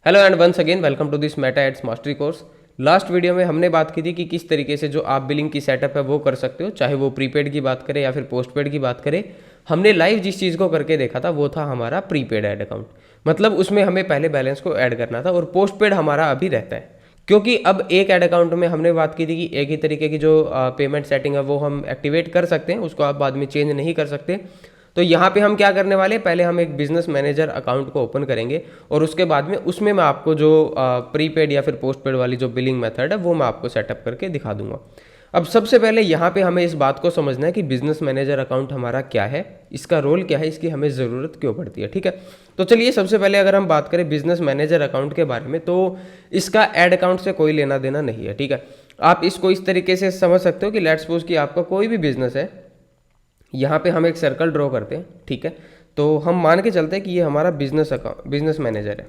Hello and once again welcome to this Meta ads mastery course. Last video में हमने बात की थी कि किस तरीके से जो आप बिलिंग की सेटअप है वो कर सकते हो, चाहे वो प्रीपेड की बात करें या फिर पोस्टपेड की बात करें। हमने लाइव जिस चीज़ को करके देखा था वो था हमारा प्रीपेड ऐड अकाउंट, मतलब उसमें हमें पहले बैलेंस को ऐड करना था, और पोस्टपेड हमारा अभी रहता है। क्योंकि अब एक ऐड अकाउंट में हमने बात की थी कि एक ही तरीके की जो पेमेंट सेटिंग है वो हम एक्टिवेट कर सकते हैं, उसको आप बाद में चेंज नहीं कर सकते। तो यहाँ पे हम क्या करने वाले हैं, पहले हम एक बिजनेस मैनेजर अकाउंट को ओपन करेंगे और उसके बाद में उसमें मैं आपको जो प्रीपेड या फिर पोस्टपेड वाली जो बिलिंग मेथड है वो मैं आपको सेटअप करके दिखा दूंगा। अब सबसे पहले यहाँ पे हमें इस बात को समझना है कि बिजनेस मैनेजर अकाउंट हमारा क्या है, इसका रोल क्या है, इसकी हमें ज़रूरत क्यों पड़ती है। ठीक है, तो चलिए सबसे पहले अगर हम बात करें बिजनेस मैनेजर अकाउंट के बारे में, तो इसका ऐड अकाउंट से कोई लेना देना नहीं है। ठीक है, आप इसको इस तरीके से समझ सकते हो कि लेट्स सपोज कि आपका कोई भी बिजनेस है, यहाँ पे हम एक सर्कल ड्रॉ करते हैं। ठीक है, तो हम मान के चलते हैं कि ये हमारा बिजनेस मैनेजर है।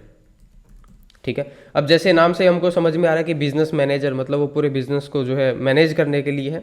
ठीक है, अब जैसे नाम से हमको समझ में आ रहा है कि बिजनेस मैनेजर मतलब वो पूरे बिजनेस को जो है मैनेज करने के लिए है।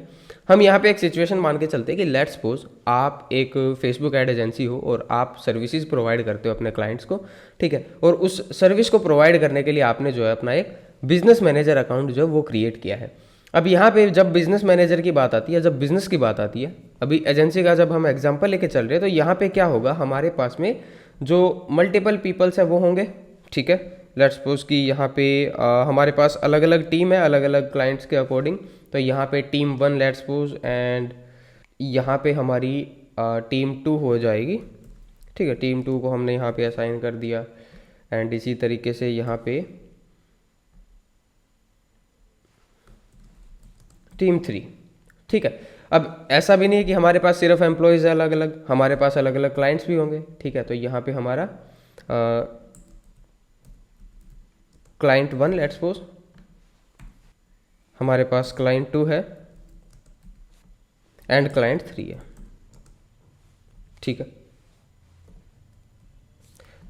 हम यहाँ पे एक सिचुएशन मान के चलते हैं कि लेट्स सपोज आप एक फेसबुक एड एजेंसी हो और आप सर्विसेज प्रोवाइड करते हो अपने क्लाइंट्स को। ठीक है, और उस सर्विस को प्रोवाइड करने के लिए आपने जो है अपना एक बिजनेस मैनेजर अकाउंट जो है वो क्रिएट किया है। अब यहाँ पे जब बिजनेस मैनेजर की बात आती है, जब बिजनेस की बात आती है, अभी एजेंसी का जब हम एग्जांपल लेके चल रहे हैं, तो यहाँ पे क्या होगा, हमारे पास में जो मल्टीपल पीपल्स है वो होंगे। ठीक है, लेट्स सपोज कि यहाँ पे हमारे पास अलग अलग टीम है अलग अलग क्लाइंट्स के अकॉर्डिंग। तो यहाँ पे टीम 1 लेट्स सपोज, एंड यहाँ पे हमारी टीम 2 हो जाएगी। ठीक है, टीम 2 को हमने यहाँ पे असाइन कर दिया, एंड इसी तरीके से यहाँ पे टीम 3। ठीक है, अब ऐसा भी नहीं है कि हमारे पास सिर्फ एम्प्लॉयज़ है अलग अलग, हमारे पास अलग अलग क्लाइंट्स भी होंगे। ठीक है, तो यहाँ पे हमारा क्लाइंट 1 लेट्स सपोज, हमारे पास क्लाइंट 2 है एंड क्लाइंट 3 है। ठीक है,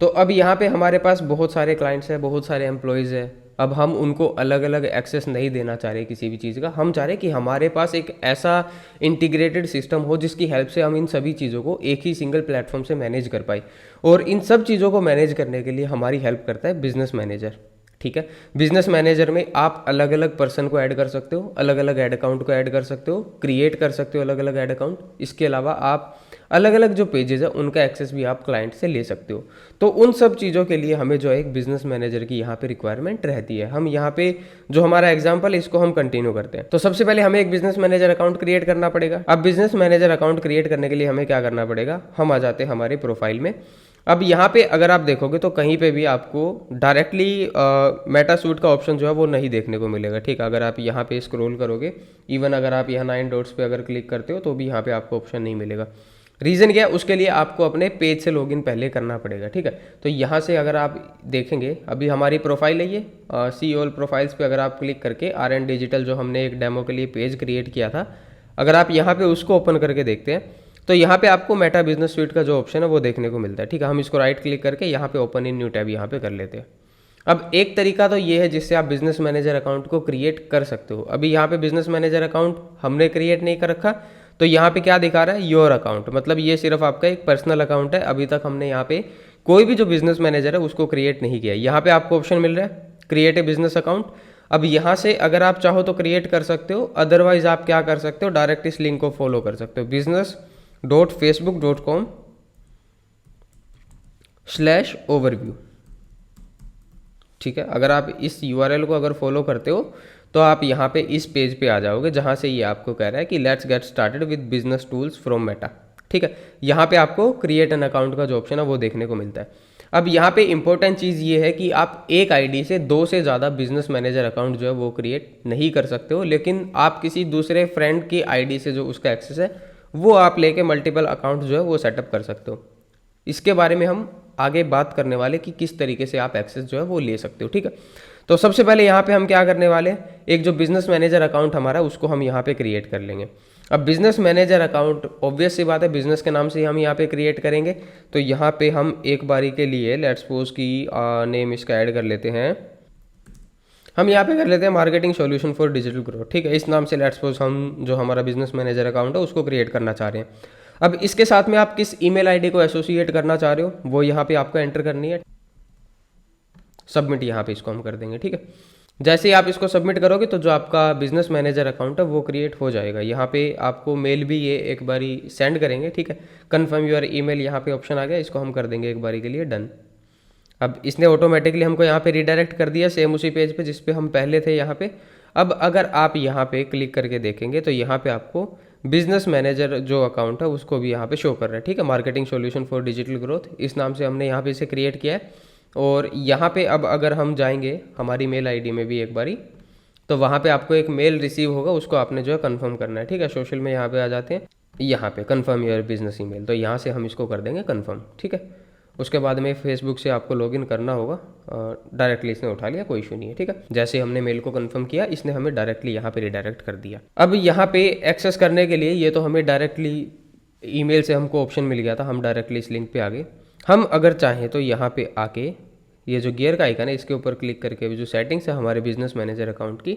तो अब यहाँ पे हमारे पास बहुत सारे क्लाइंट्स हैं, बहुत सारे एम्प्लॉयज़ हैं। अब हम उनको अलग अलग एक्सेस नहीं देना चाह रहे किसी भी चीज़ का, हम चाह रहे कि हमारे पास एक ऐसा इंटीग्रेटेड सिस्टम हो जिसकी हेल्प से हम इन सभी चीज़ों को एक ही सिंगल प्लेटफॉर्म से मैनेज कर पाए। और इन सब चीज़ों को मैनेज करने के लिए हमारी हेल्प करता है बिजनेस मैनेजर। ठीक है, बिजनेस मैनेजर में आप अलग अलग पर्सन को ऐड कर सकते हो, अलग अलग ऐड अकाउंट को ऐड कर सकते हो, क्रिएट कर सकते हो अलग अलग ऐड अकाउंट। इसके अलावा आप अलग अलग जो पेजेस है उनका एक्सेस भी आप क्लाइंट से ले सकते हो। तो उन सब चीज़ों के लिए हमें जो है एक बिजनेस मैनेजर की यहाँ पे रिक्वायरमेंट रहती है। हम यहाँ पे जो हमारा एग्जांपल है इसको हम कंटिन्यू करते हैं। तो सबसे पहले हमें एक बिजनेस मैनेजर अकाउंट क्रिएट करना पड़ेगा। अब बिजनेस मैनेजर अकाउंट क्रिएट करने के लिए हमें क्या करना पड़ेगा, हम आ जाते हैं हमारे प्रोफाइल में। अब यहाँ पे अगर आप देखोगे तो कहीं पे भी आपको डायरेक्टली मेटा सूट का ऑप्शन जो है वो नहीं देखने को मिलेगा। ठीक है, अगर आप यहाँ पे स्क्रॉल करोगे, इवन अगर आप यहाँ 9 डॉट्स पे अगर क्लिक करते हो तो भी यहाँ पे आपको ऑप्शन नहीं मिलेगा। रीज़न क्या है, उसके लिए आपको अपने पेज से लॉगिन पहले करना पड़ेगा। ठीक है, तो यहाँ से अगर आप देखेंगे अभी हमारी प्रोफाइल है ये सी ऑल प्रोफाइल्स पे अगर आप क्लिक करके RN डिजिटल जो हमने एक डेमो के लिए पेज क्रिएट किया था, अगर आप यहाँ पे उसको ओपन करके देखते हैं तो यहाँ पे आपको मेटा बिजनेस स्वीट का जो ऑप्शन है वो देखने को मिलता है। ठीक है, हम इसको राइट क्लिक करके यहाँ पे ओपन इन न्यू टैब यहाँ पे कर लेते हैं। अब एक तरीका तो ये है जिससे आप बिजनेस मैनेजर अकाउंट को क्रिएट कर सकते हो। अभी यहाँ पे बिजनेस मैनेजर अकाउंट हमने क्रिएट नहीं कर रखा, तो यहाँ पे क्या दिखा रहा है, योर अकाउंट, मतलब ये सिर्फ आपका एक पर्सनल अकाउंट है। अभी तक हमने यहाँ पे कोई भी जो बिजनेस मैनेजर है उसको क्रिएट नहीं किया। यहाँ पे आपको ऑप्शन मिल रहा है क्रिएट ए बिजनेस अकाउंट। अब यहाँ से अगर आप चाहो तो क्रिएट कर सकते हो, अदरवाइज आप क्या कर सकते हो, डायरेक्ट इस लिंक को फॉलो कर सकते हो, business.facebook.com/overview। ठीक है, अगर आप इस URL को अगर फॉलो करते हो तो आप यहाँ पे इस पेज पे आ जाओगे जहाँ से ये आपको कह रहा है कि let's get started with business tools from Meta. ठीक है, यहाँ पे आपको क्रिएट एन अकाउंट का जो ऑप्शन है वो देखने को मिलता है। अब यहाँ पे इंपॉर्टेंट चीज़ ये है कि आप एक आईडी से 2 से ज़्यादा बिजनेस मैनेजर अकाउंट जो है वो क्रिएट नहीं कर सकते हो, लेकिन आप किसी दूसरे फ्रेंड की आईडी से जो उसका एक्सेस है वो आप लेके मल्टीपल अकाउंट जो है वो सेटअप कर सकते हो। इसके बारे में हम आगे बात करने वाले कि किस तरीके से आप एक्सेस जो है वो ले सकते हो। ठीक है, तो सबसे पहले यहाँ पे हम क्या करने वाले हैं, एक जो बिजनेस मैनेजर अकाउंट हमारा उसको हम यहाँ पे क्रिएट कर लेंगे। अब बिजनेस मैनेजर अकाउंट ऑब्वियस सी बात है बिजनेस के नाम से ही हम यहाँ पे क्रिएट करेंगे। तो यहाँ पे हम एक बारी के लिए लेट्स सपोज की नेम इसका ऐड कर लेते हैं, हम यहाँ पे कर लेते हैं marketing solution for digital growth. ठीक है, इस नाम से लेट्स सपोज हम जो हमारा बिजनेस मैनेजर अकाउंट है उसको क्रिएट करना चाह रहे हैं। अब इसके साथ में आप किस ईमेल आईडी को एसोसिएट करना चाह रहे हो वो यहाँ पे आपको एंटर करनी है। सबमिट यहाँ पे इसको हम कर देंगे। ठीक है, जैसे ही आप इसको सबमिट करोगे तो जो आपका बिजनेस मैनेजर अकाउंट है वो क्रिएट हो जाएगा। यहाँ पे आपको मेल भी ये एक बारी सेंड करेंगे। ठीक है, कन्फर्म योर ईमेल यहाँ पे ऑप्शन आ गया, इसको हम कर देंगे एक बारी के लिए डन। अब इसने ऑटोमेटिकली हमको यहाँ पे रिडायरेक्ट कर दिया सेम उसी पेज पे जिस पे हम पहले थे यहाँ पे। अब अगर आप यहाँ पे क्लिक करके देखेंगे तो यहाँ पे आपको बिजनेस मैनेजर जो अकाउंट है उसको भी यहाँ पे शो कर रहा है। ठीक है, marketing solution for digital growth, इस नाम से हमने यहाँ पे इसे क्रिएट किया है। और यहाँ पे अब अगर हम जाएंगे हमारी मेल आईडी में भी एक बारी, तो वहाँ पे आपको एक मेल रिसीव होगा, उसको आपने जो है कंफर्म करना है। ठीक है, सोशल में यहाँ पे आ जाते हैं, यहाँ पे कंफर्म योर बिजनेस ईमेल, तो यहाँ से हम इसको कर देंगे कंफर्म। ठीक है, उसके बाद में फेसबुक से आपको लॉगिन करना होगा। डायरेक्टली इसने उठा लिया, कोई इशू नहीं है। ठीक है, जैसे हमने मेल को कंफर्म किया इसने हमें डायरेक्टली यहाँ पे रिडायरेक्ट कर दिया। अब यहाँ पे एक्सेस करने के लिए ये तो हमें डायरेक्टली ईमेल से हमको ऑप्शन मिल गया था, हम डायरेक्टली इस लिंक पे आ गए। हम अगर चाहें तो यहाँ पे आके ये जो गियर का आइकन है इसके ऊपर क्लिक करके जो सेटिंग्स है हमारे बिजनेस मैनेजर अकाउंट की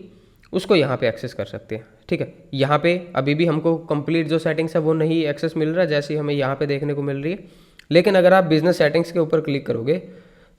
उसको यहाँ पे एक्सेस कर सकते हैं। ठीक है, यहाँ पे अभी भी हमको कंप्लीट जो सेटिंग्स है वो नहीं एक्सेस मिल रहा है जैसे हमें यहाँ पे देखने को मिल रही है, लेकिन अगर आप बिजनेस सेटिंग्स के ऊपर क्लिक करोगे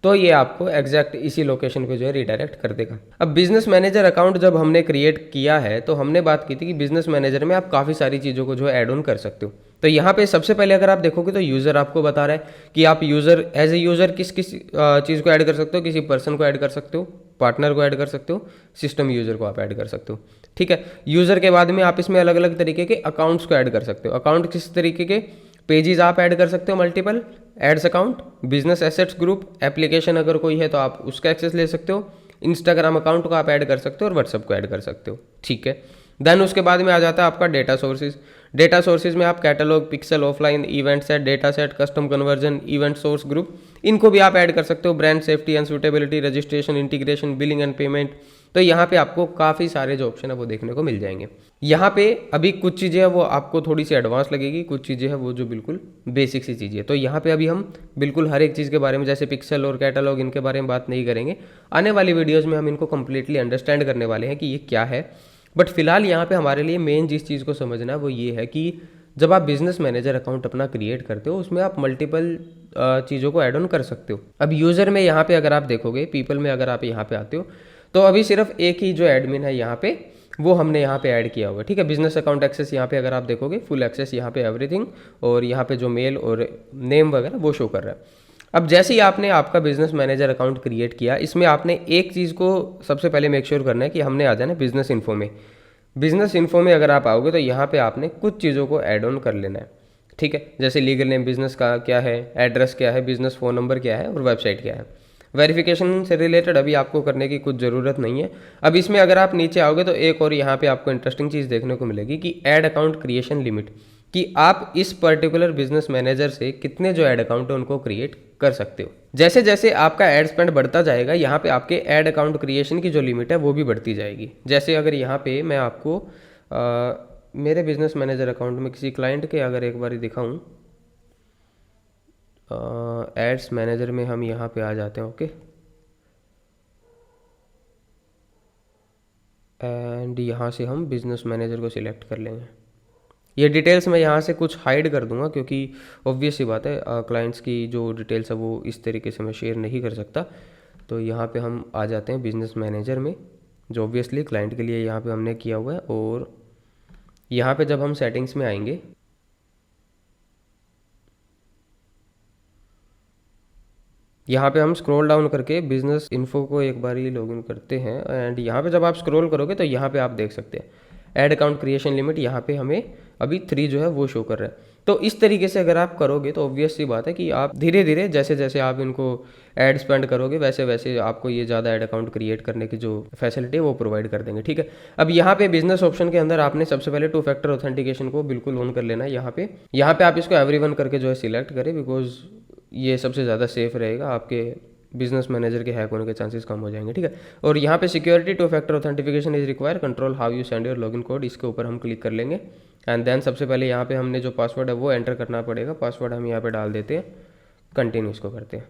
तो ये आपको एग्जैक्ट इसी लोकेशन पे जो है रिडायरेक्ट कर देगा। अब बिजनेस मैनेजर अकाउंट जब हमने क्रिएट किया है तो हमने बात की थी कि बिजनेस मैनेजर में आप काफ़ी सारी चीज़ों को जो है ऐड ऑन कर सकते हो। तो यहाँ पे सबसे पहले अगर आप देखोगे तो यूज़र आपको बता रहा है कि आप यूज़र एज ए यूज़र किस किस चीज़ को ऐड कर सकते हो, किसी पर्सन को ऐड कर सकते हो, पार्टनर को ऐड कर सकते हो, सिस्टम यूज़र को आप ऐड कर सकते हो। ठीक है, यूज़र के बाद में आप इसमें अलग अलग तरीके के अकाउंट्स को ऐड कर सकते हो। अकाउंट किस तरीके के, पेजेस आप ऐड कर सकते हो, multiple ads account, business assets group, application अगर कोई है तो आप उसका एक्सेस ले सकते हो, इंस्टाग्राम अकाउंट को आप ऐड कर सकते हो और व्हाट्सअप को ऐड कर सकते हो। ठीक है, देन उसके बाद में आ जाता है आपका डेटा सोर्सेज। डेटा सोर्सेज में आप catalogue, pixel, offline, event set, data set, custom conversion, event source group, इनको भी आप ऐड कर सकते हो। Brand safety and suitability, registration, integration, billing and payment, तो यहाँ पे आपको काफ़ी सारे जो ऑप्शन है वो देखने को मिल जाएंगे। यहाँ पे अभी कुछ चीज़ें हैं वो आपको थोड़ी सी एडवांस लगेगी, कुछ चीज़ें हैं वो जो बिल्कुल बेसिक सी चीज़ें हैं। तो यहाँ पे अभी हम बिल्कुल हर एक चीज़ के बारे में जैसे पिक्सल और कैटलॉग इनके बारे में बात नहीं करेंगे, आने वाली वीडियोज़ में हम इनको कम्प्लीटली अंडरस्टैंड करने वाले हैं कि ये क्या है। बट फिलहाल यहाँ पे हमारे लिए मेन जिस चीज़ को समझना है वो ये है कि जब आप बिजनेस मैनेजर अकाउंट अपना क्रिएट करते हो उसमें आप मल्टीपल चीज़ों को ऐड ऑन कर सकते हो। अब यूज़र में यहाँ पे अगर आप देखोगे, पीपल में अगर आप यहाँ पे आते हो तो अभी सिर्फ एक ही जो एडमिन है यहाँ पे वो हमने यहाँ पे ऐड किया हुआ है। ठीक है, बिजनेस अकाउंट एक्सेस यहाँ पे अगर आप देखोगे फुल एक्सेस यहाँ पे एवरीथिंग, और यहाँ पे जो मेल और नेम वगैरह वो शो कर रहा है। अब जैसे ही आपने आपका बिजनेस मैनेजर अकाउंट क्रिएट किया, इसमें आपने एक चीज़ को सबसे पहले मेक श्योर करना है कि हमने आ जाना बिजनेस इन्फो में। बिजनेस इन्फो में अगर आप आओगे तो यहाँ पे आपने कुछ चीज़ों को ऐड ऑन कर लेना है। ठीक है, जैसे लीगल नेम बिजनेस का क्या है, एड्रेस क्या है, बिजनेस फ़ोन नंबर क्या है और वेबसाइट क्या है। वेरिफिकेशन से रिलेटेड अभी आपको करने की कुछ ज़रूरत नहीं है। अब इसमें अगर आप नीचे आओगे तो एक और यहाँ पे आपको इंटरेस्टिंग चीज़ देखने को मिलेगी कि ऐड अकाउंट क्रिएशन लिमिट, कि आप इस पर्टिकुलर बिजनेस मैनेजर से कितने जो ऐड अकाउंट है उनको क्रिएट कर सकते हो। जैसे जैसे आपका एड स्पेंड बढ़ता जाएगा यहाँ पे आपके ऐड अकाउंट क्रिएशन की जो लिमिट है वो भी बढ़ती जाएगी। जैसे अगर यहाँ पे मैं आपको मेरे बिजनेस मैनेजर अकाउंट में किसी क्लाइंट के अगर एक बार दिखाऊँ, एड्स मैनेजर में हम यहाँ पे आ जाते हैं। ओके, एंड यहाँ से हम बिजनेस मैनेजर को सिलेक्ट कर लेंगे। ये डिटेल्स मैं यहाँ से कुछ हाइड कर दूंगा क्योंकि ऑब्वियस सी बात है क्लाइंट्स की जो डिटेल्स है वो इस तरीके से मैं शेयर नहीं कर सकता। तो यहाँ पे हम आ जाते हैं बिजनेस मैनेजर में, जो ऑब्वियसली क्लाइंट के लिए यहाँ पे हमने किया हुआ है। और यहाँ पे जब हम सेटिंग्स में आएंगे, यहाँ पे हम स्क्रॉल डाउन करके बिजनेस इन्फो को एक बार ही लॉगिन करते हैं। एंड यहाँ पे जब आप स्क्रॉल करोगे तो यहाँ पे आप देख सकते हैं ऐड अकाउंट क्रिएशन लिमिट, यहाँ पे हमें अभी 3 जो है वो शो कर रहा है। तो इस तरीके से अगर आप करोगे तो ऑब्वियस सी बात है कि आप धीरे धीरे जैसे जैसे आप इनको ऐड स्पेंड करोगे वैसे वैसे आपको ये ज़्यादा ऐड अकाउंट क्रिएट करने की जो फैसिलिटी है वो प्रोवाइड कर देंगे। ठीक है, अब यहाँ पे बिजनेस ऑप्शन के अंदर आपने सबसे पहले 2 फैक्टर ऑथेंटिकेशन को बिल्कुल ऑन कर लेना है। यहाँ पे आप इसको एवरीवन करके जो है सिलेक्ट करें, बिकॉज ये सबसे ज़्यादा सेफ रहेगा, आपके बिजनेस मैनेजर के हैक होने के चांसेस कम हो जाएंगे। ठीक है, और यहाँ पे security 2 factor authentification is require, control how you send your login code, इसके ऊपर हम क्लिक कर लेंगे। एंड देन सबसे पहले यहाँ पे हमने जो पासवर्ड है वो एंटर करना पड़ेगा। पासवर्ड हम यहाँ पे डाल देते हैं, कंटिन्यू इसको करते हैं।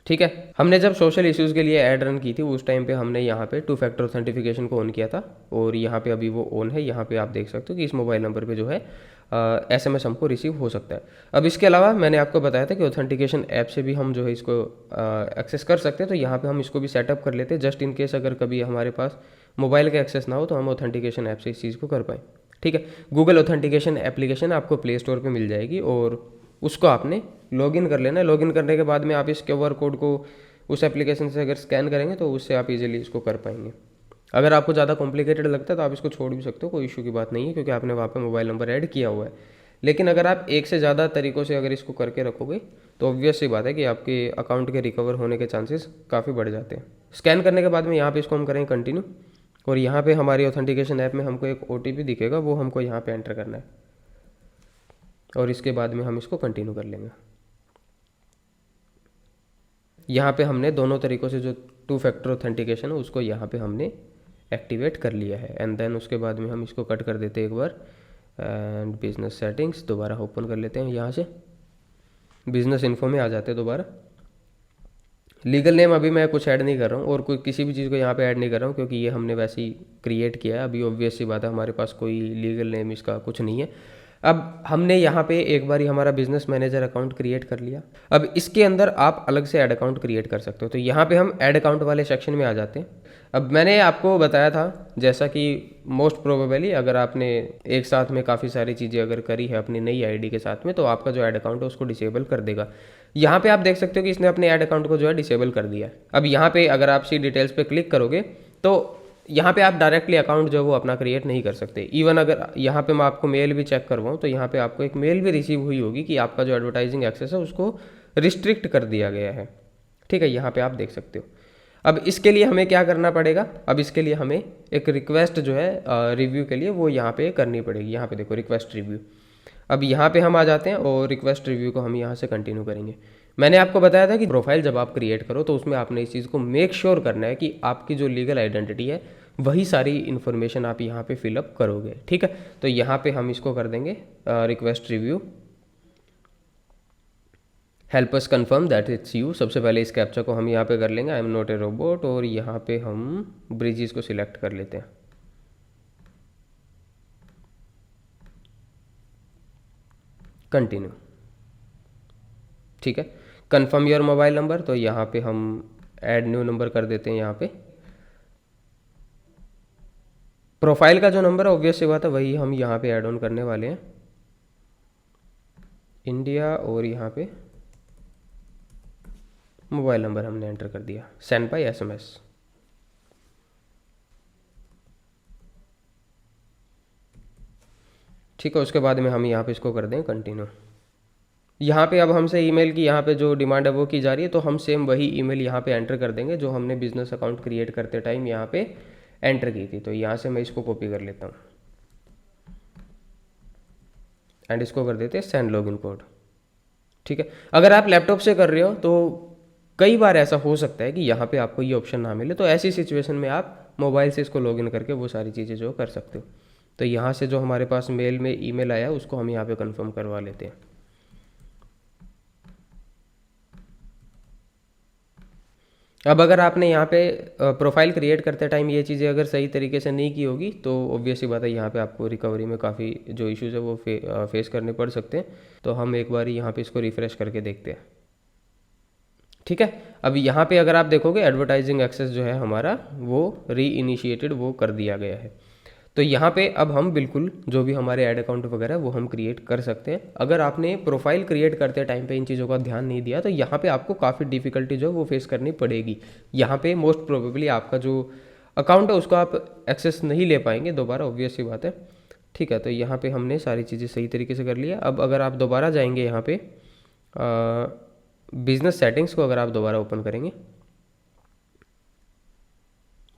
ठीक है, हमने जब सोशल इश्यूज़ के लिए ऐड रन की थी उस टाइम पे हमने यहाँ पे 2 फैक्टर ऑथेंटिफिकेशन को ऑन किया था और यहाँ पे अभी वो ऑन है। यहाँ पे आप देख सकते हो कि इस मोबाइल नंबर पे जो है SMS हमको रिसीव हो सकता है। अब इसके अलावा मैंने आपको बताया था कि ऑथेंटिकेशन ऐप से भी हम जो है इसको एक्सेस कर सकते हैं, तो यहाँ पे हम इसको भी सेटअप कर लेते हैं जस्ट इन केस अगर कभी हमारे पास मोबाइल का एक्सेस ना हो तो हम ऑथेंटिकेशन ऐप से इस चीज़ को कर पाएँ। ठीक है, गूगल ऑथेंटिकेशन एप्लीकेशन आपको प्ले स्टोर पर मिल जाएगी और उसको आपने लॉगिन कर लेना है। लॉगिन करने के बाद में आप इस QR कोड को उस एप्लीकेशन से अगर स्कैन करेंगे तो उससे आप इजीली इसको कर पाएंगे। अगर आपको ज़्यादा कॉम्प्लिकेटेड लगता है तो आप इसको छोड़ भी सकते हो, कोई इशू की बात नहीं है, क्योंकि आपने वहाँ पे मोबाइल नंबर ऐड किया हुआ है। लेकिन अगर आप एक से ज़्यादा तरीक़ों से अगर इसको करके रखोगे तो ऑब्वियस सी बात है कि आपके अकाउंट के रिकवर होने के चांसेस काफ़ी बढ़ जाते हैं। स्कैन करने के बाद में यहाँ पर इसको हम करेंगे कंटिन्यू, और यहाँ पर हमारी ऑथेंटिकेशन ऐप में हमको एक OTP दिखेगा, वो हमको यहाँ पर एंटर करना है और इसके बाद में हम इसको कंटिन्यू कर लेंगे। यहाँ पे हमने दोनों तरीक़ों से जो 2 फैक्टर ऑथेंटिकेशन है उसको यहाँ पे हमने एक्टिवेट कर लिया है। एंड देन उसके बाद में हम इसको कट कर देते हैं एक बार, एंड बिजनेस सेटिंग्स दोबारा ओपन कर लेते हैं। यहाँ से बिजनेस इन्फो में आ जाते हैं दोबारा। लीगल नेम अभी मैं कुछ ऐड नहीं कर रहा हूँ और कोई किसी भी चीज़ को यहाँ पे ऐड नहीं कर रहा हूँ, क्योंकि ये हमने वैसे ही क्रिएट किया है। अभी ऑब्वियस सी बात है हमारे पास कोई लीगल नेम इसका कुछ नहीं है। अब हमने यहाँ पे एक बार ही हमारा बिजनेस मैनेजर अकाउंट क्रिएट कर लिया। अब इसके अंदर आप अलग से ऐड अकाउंट क्रिएट कर सकते हो, तो यहाँ पे हम ऐड अकाउंट वाले सेक्शन में आ जाते हैं। अब मैंने आपको बताया था जैसा कि मोस्ट प्रोबेबली अगर आपने एक साथ में काफ़ी सारी चीज़ें अगर करी है अपनी नई ID के साथ में, तो आपका जो ऐड अकाउंट है उसको डिसेबल कर देगा। यहाँ पे आप देख सकते हो कि इसने अपने ऐड अकाउंट को जो है डिसेबल कर दिया है। अब यहाँ पे अगर आप सी डिटेल्स पे क्लिक करोगे तो यहाँ पे आप डायरेक्टली अकाउंट जो है वो अपना क्रिएट नहीं कर सकते। इवन अगर यहाँ पे मैं आपको मेल भी चेक करवाऊँ तो यहाँ पे आपको एक मेल भी रिसीव हुई होगी कि आपका जो एडवर्टाइजिंग एक्सेस है उसको रिस्ट्रिक्ट कर दिया गया है। ठीक है, यहाँ पे आप देख सकते हो। अब इसके लिए हमें क्या करना पड़ेगा, अब इसके लिए हमें एक रिक्वेस्ट जो है रिव्यू के लिए वो यहाँ पे करनी पड़ेगी। यहाँ पे देखो रिक्वेस्ट रिव्यू। अब यहाँ पे हम आ जाते हैं और रिक्वेस्ट रिव्यू को हम यहाँ से कंटिन्यू करेंगे। मैंने आपको बताया था कि प्रोफाइल जब आप क्रिएट करो तो उसमें आपने इस चीज़ को मेक श्योर करना है कि आपकी जो लीगल आइडेंटिटी है वही सारी इन्फॉर्मेशन आप यहाँ पे फिलअप करोगे। ठीक है, तो यहाँ पे हम इसको कर देंगे request review, help us confirm that it's you. सबसे पहले इस कैप्चा को हम यहाँ पे कर लेंगे, I am not a robot, और यहाँ पे हम ब्रिजेस को सिलेक्ट कर लेते हैं। कंटिन्यू। ठीक है, कंफर्म योर मोबाइल नंबर, तो यहाँ पे हम ऐड न्यू नंबर कर देते हैं। यहाँ पे प्रोफाइल का जो नंबर है ऑब्वियस सी बात है वही हम यहाँ पे ऐड ऑन करने वाले हैं, इंडिया, और यहाँ पे मोबाइल नंबर हमने एंटर कर दिया, सेंड बाय SMS। ठीक है, उसके बाद में हम यहाँ पे इसको कर दें कंटिन्यू। यहाँ पे अब हमसे ईमेल की यहाँ पे जो डिमांड है वो की जा रही है, तो हम सेम वही ईमेल यहाँ पे एंटर कर देंगे जो हमने बिजनेस अकाउंट क्रिएट करते टाइम यहाँ पे एंटर की थी। तो यहाँ से मैं इसको कॉपी कर लेता हूँ एंड इसको कर देते हैं सेंड लॉगिन कोड। ठीक है, अगर आप लैपटॉप से कर रहे हो तो कई बार ऐसा हो सकता है कि यहाँ पे आपको ये ऑप्शन ना मिले, तो ऐसी सिचुएशन में आप मोबाइल से इसको लॉगिन करके वो सारी चीज़ें जो कर सकते हो। तो यहाँ से जो हमारे पास मेल में ईमेल आया उसको हम यहाँ पे कंफर्म करवा लेते हैं। अब अगर आपने यहाँ पे प्रोफाइल क्रिएट करते टाइम ये चीज़ें अगर सही तरीके से नहीं की होगी तो ऑब्वियस ही बात है यहाँ पे आपको रिकवरी में काफ़ी जो इश्यूज़ है वो फेस करने पड़ सकते हैं। तो हम एक बार यहाँ पे इसको रिफ़्रेश करके देखते हैं। ठीक है, अब यहाँ पे अगर आप देखोगे एडवर्टाइजिंग एक्सेस जो है हमारा वो री इनिशिएटेड वो कर दिया गया है। तो यहाँ पे अब हम बिल्कुल जो भी हमारे ऐड अकाउंट वगैरह वो हम क्रिएट कर सकते हैं। अगर आपने प्रोफाइल क्रिएट करते टाइम पे इन चीज़ों का ध्यान नहीं दिया तो यहाँ पे आपको काफ़ी डिफ़िकल्टी जो वो फेस करनी पड़ेगी। यहाँ पे मोस्ट प्रोबेबली आपका जो अकाउंट है उसको आप एक्सेस नहीं ले पाएंगे दोबारा, ऑब्वियस सी बात है। ठीक है, तो यहाँ पर हमने सारी चीज़ें सही तरीके से कर लिया। अब अगर आप दोबारा जाएंगे यहाँ पे बिजनेस सेटिंग्स को अगर आप दोबारा ओपन करेंगे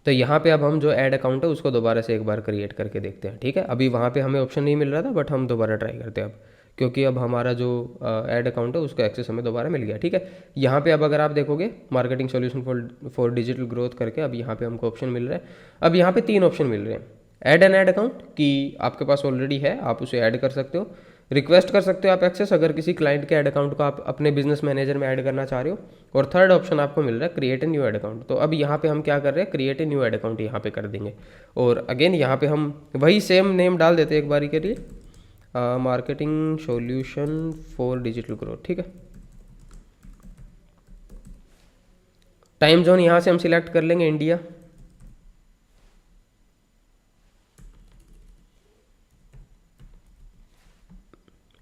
तो यहाँ पे अब हम जो ऐड अकाउंट है उसको दोबारा से एक बार क्रिएट करके देखते हैं। ठीक है, अभी वहाँ पे हमें ऑप्शन नहीं मिल रहा था बट हम दोबारा ट्राई करते हैं अब, क्योंकि अब हमारा जो ऐड अकाउंट है उसका एक्सेस हमें दोबारा मिल गया। ठीक है, यहाँ पे अब अगर आप देखोगे marketing solution for digital growth करके अब यहाँ पे हमको ऑप्शन मिल रहा है। अब यहाँ पे 3 ऑप्शन मिल रहे हैं, ऐड एन ऐड अकाउंट कि आपके पास ऑलरेडी है आप उसे ऐड कर सकते हो, रिक्वेस्ट कर सकते हो आप एक्सेस अगर किसी क्लाइंट के ऐड अकाउंट को आप अपने बिजनेस मैनेजर में ऐड करना चाह रहे हो, और थर्ड ऑप्शन आपको मिल रहा है create a new add account. तो अब यहाँ पे हम क्या कर रहे हैं, create a new add account यहाँ पे कर देंगे, और अगेन यहाँ पे हम वही सेम नेम डाल देते हैं एक बारी के लिए, marketing solution for digital growth, ठीक है। टाइम जोन यहाँ से हम सिलेक्ट कर लेंगे इंडिया,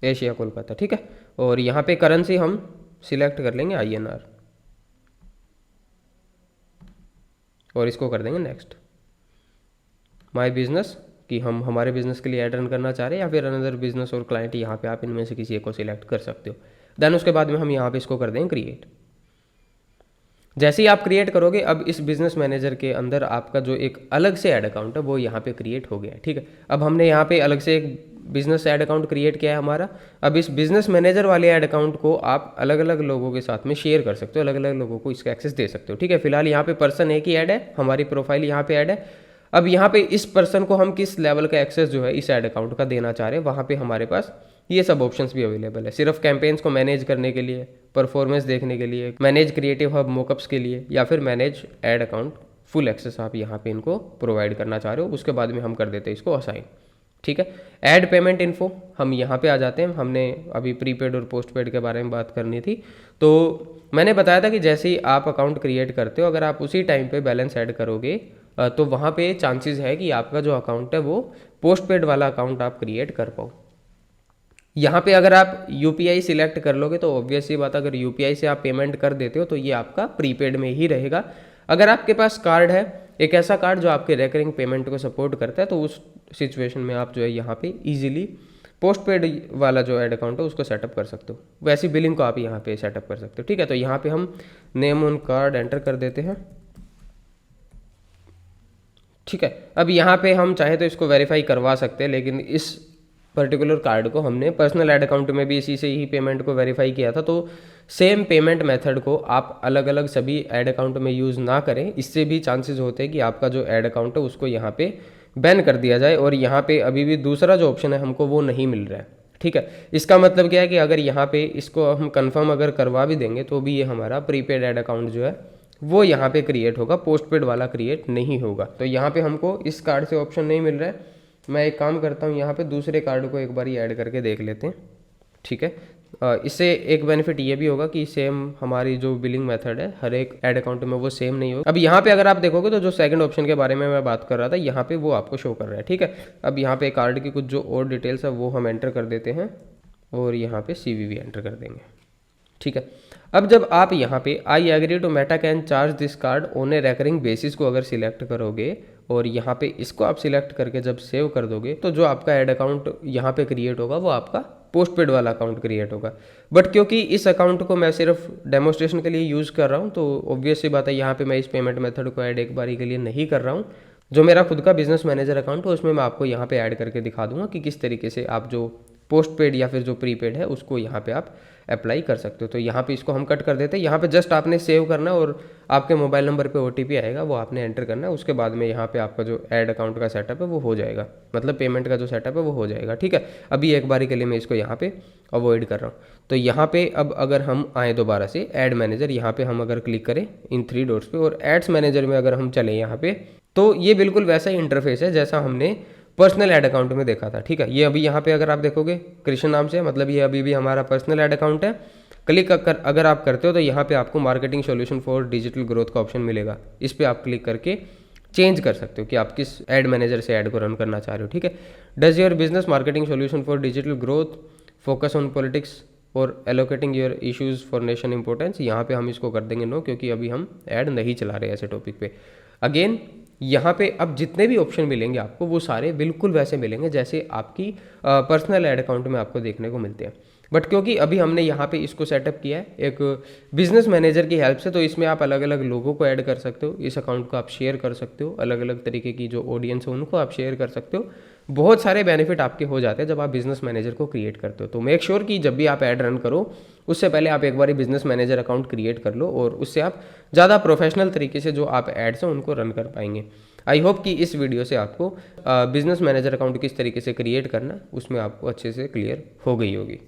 एशिया कोलकाता, ठीक है। और यहाँ पे करेंसी हम सिलेक्ट कर लेंगे INR और इसको कर देंगे नेक्स्ट। माय बिजनेस कि हम हमारे बिजनेस के लिए ऐड रन करना चाह रहे हैं या फिर अनदर बिजनेस और क्लाइंट, यहाँ पे आप इनमें से किसी एक को सिलेक्ट कर सकते हो। देन उसके बाद में हम यहाँ पे इसको कर देंगे क्रिएट। जैसे ही आप क्रिएट करोगे, अब इस बिजनेस मैनेजर के अंदर आपका जो एक अलग से ऐड अकाउंट है वो यहाँ पे क्रिएट हो गया है, ठीक है। अब हमने यहाँ पे अलग से एक बिजनेस ऐड अकाउंट क्रिएट किया है हमारा। अब इस बिजनेस मैनेजर वाले ऐड अकाउंट को आप अलग अलग लोगों के साथ में शेयर कर सकते हो, अलग अलग लोगों को इसका एक्सेस दे सकते हो, ठीक है। फिलहाल यहाँ पे पर्सन एक ही ऐड है, हमारी प्रोफाइल यहाँ पे ऐड है। अब यहाँ पे इस पर्सन को हम किस लेवल का एक्सेस जो है इस ऐड अकाउंट का देना चाह रहे हैं, वहाँ पे हमारे पास ये सब ऑप्शंस भी अवेलेबल है। सिर्फ कैंपेन्स को मैनेज करने के लिए, परफॉर्मेंस देखने के लिए, मैनेज क्रिएटिव हब मोकअप्स के लिए, या फिर manage ad account full access आप यहाँ पे इनको प्रोवाइड करना चाह रहे हो। उसके बाद में हम कर देते हैं इसको असाइन, ठीक है। ऐड पेमेंट इन्फो, हम यहाँ पे आ जाते हैं। हमने अभी प्रीपेड और पोस्ट पेड के बारे में बात करनी थी, तो मैंने बताया था कि जैसे ही आप अकाउंट क्रिएट करते हो, अगर आप उसी टाइम पे बैलेंस ऐड करोगे तो वहाँ पे चांसेस है कि आपका जो अकाउंट है वो पोस्ट पेड वाला अकाउंट आप क्रिएट कर पाओ। यहाँ पे अगर आप UPI सिलेक्ट कर लोगे तो ऑब्वियस ही बात, अगर UPI से आप पेमेंट कर देते हो तो ये आपका प्रीपेड में ही रहेगा। अगर आपके पास कार्ड है, एक ऐसा कार्ड जो आपके रेकरिंग पेमेंट को सपोर्ट करता है, तो उस सिचुएशन में आप जो है यहाँ पे इजीली पोस्ट पेड वाला जो ऐड अकाउंट है उसको सेटअप कर सकते हो। वैसी बिलिंग को आप यहाँ पे सेटअप कर सकते हो, ठीक है। तो यहाँ पे हम नेम ऑन कार्ड एंटर कर देते हैं, ठीक है। अब यहाँ पे हम चाहे तो इसको वेरीफाई करवा सकते हैं, लेकिन इस पर्टिकुलर कार्ड को हमने पर्सनल ऐड अकाउंट में भी इसी से ही पेमेंट को वेरीफाई किया था, तो सेम पेमेंट मेथड को आप अलग अलग सभी ऐड अकाउंट में यूज़ ना करें। इससे भी चांसेस होते हैं कि आपका जो ऐड अकाउंट है उसको यहाँ पे बैन कर दिया जाए, और यहाँ पे अभी भी दूसरा जो ऑप्शन है हमको वो नहीं मिल रहा है, ठीक है। इसका मतलब क्या है कि अगर यहाँ पे इसको हम कंफर्म अगर करवा भी देंगे तो भी ये हमारा प्रीपेड ऐड अकाउंट जो है वो यहाँ पे क्रिएट होगा, पोस्टपेड वाला क्रिएट नहीं होगा। तो यहाँ पे हमको इस कार्ड से ऑप्शन नहीं मिल रहा है। मैं एक काम करता हूँ, यहाँ पे दूसरे कार्ड को एक बार ही ऐड करके देख लेते हैं, ठीक है। इससे एक बेनिफिट ये भी होगा कि सेम हमारी जो बिलिंग मेथड है हर एक ऐड अकाउंट में वो सेम नहीं होगा। अब यहाँ पे अगर आप देखोगे तो जो सेकंड ऑप्शन के बारे में मैं बात कर रहा था, यहाँ पे वो आपको शो कर रहा है, ठीक है। अब यहाँ पे कार्ड की कुछ जो और डिटेल्स है वो हम एंटर कर देते हैं और यहाँ पे CVV एंटर कर देंगे, ठीक है। अब जब आप यहाँ पे I agree to Meta can charge this card on a recurring basis को अगर सिलेक्ट करोगे और यहाँ पे इसको आप सिलेक्ट करके जब सेव कर दोगे, तो जो आपका ऐड अकाउंट यहाँ पे क्रिएट होगा वो आपका पोस्टपेड वाला अकाउंट क्रिएट होगा। बट क्योंकि इस अकाउंट को मैं सिर्फ डेमोस्ट्रेशन के लिए यूज़ कर रहा हूँ, तो ऑब्वियस सी बात है यहाँ पे मैं इस पेमेंट मेथड को ऐड एक बारी के लिए नहीं कर रहा हूँ। जो मेरा खुद का बिजनेस मैनेजर अकाउंट है उसमें मैं आपको यहाँ पे ऐड करके दिखा दूंगा कि किस तरीके से आप जो पोस्टपेड या फिर जो प्रीपेड है उसको यहाँ पे आप अप्लाई कर सकते हो। तो यहाँ पे इसको हम कट कर देते हैं। यहाँ पे जस्ट आपने सेव करना है और आपके मोबाइल नंबर पे OTP आएगा, वो आपने एंटर करना है। उसके बाद में यहाँ पे आपका जो ऐड अकाउंट का सेटअप है वो हो जाएगा, मतलब पेमेंट का जो सेटअप है वो हो जाएगा, ठीक है। अभी एक बारी के लिए मैं इसको यहाँ पे अवॉइड कर रहा हूँ। तो यहाँ पे अब अगर हम आए दोबारा से ऐड मैनेजर, यहाँ पे हम अगर क्लिक करें इन 3 डॉट्स पे और एड्स मैनेजर में अगर हम चले यहाँ पे, तो ये बिल्कुल वैसा ही इंटरफेस है जैसा हमने पर्सनल ऐड अकाउंट में देखा था, ठीक है। ये अभी यहाँ पे अगर आप देखोगे कृष्ण नाम से, मतलब ये अभी भी हमारा पर्सनल ऐड अकाउंट है। क्लिक अगर आप करते हो तो यहाँ पे आपको marketing solution for digital growth का ऑप्शन मिलेगा। इस पर आप क्लिक करके चेंज कर सकते हो कि आप किस ऐड मैनेजर से ऐड को रन करना चाह रहे हो, ठीक है। Does your business marketing solution for digital growth focus on politics और allocating your issues for nation importance, यहाँ पे हम इसको कर देंगे नो, क्योंकि अभी हम ऐड नहीं चला रहे ऐसे टॉपिक पे। अगेन यहाँ पे अब जितने भी ऑप्शन मिलेंगे आपको वो सारे बिल्कुल वैसे मिलेंगे जैसे आपकी पर्सनल ऐड अकाउंट में आपको देखने को मिलते हैं। बट क्योंकि अभी हमने यहाँ पे इसको सेटअप किया है एक बिजनेस मैनेजर की हेल्प से, तो इसमें आप अलग अलग लोगों को ऐड कर सकते हो, इस अकाउंट को आप शेयर कर सकते हो, अलग अलग तरीके की जो ऑडियंस है उनको आप शेयर कर सकते हो। बहुत सारे बेनिफिट आपके हो जाते हैं जब आप बिजनेस मैनेजर को क्रिएट करते हो। तो मेक श्योर कि जब भी आप ऐड रन करो उससे पहले आप एक बार बिजनेस मैनेजर अकाउंट क्रिएट कर लो, और उससे आप ज़्यादा प्रोफेशनल तरीके से जो आप एड्स हैं उनको रन कर पाएंगे। आई होप कि इस वीडियो से आपको बिजनेस मैनेजर अकाउंट किस तरीके से क्रिएट करना उसमें आपको अच्छे से क्लियर हो गई होगी।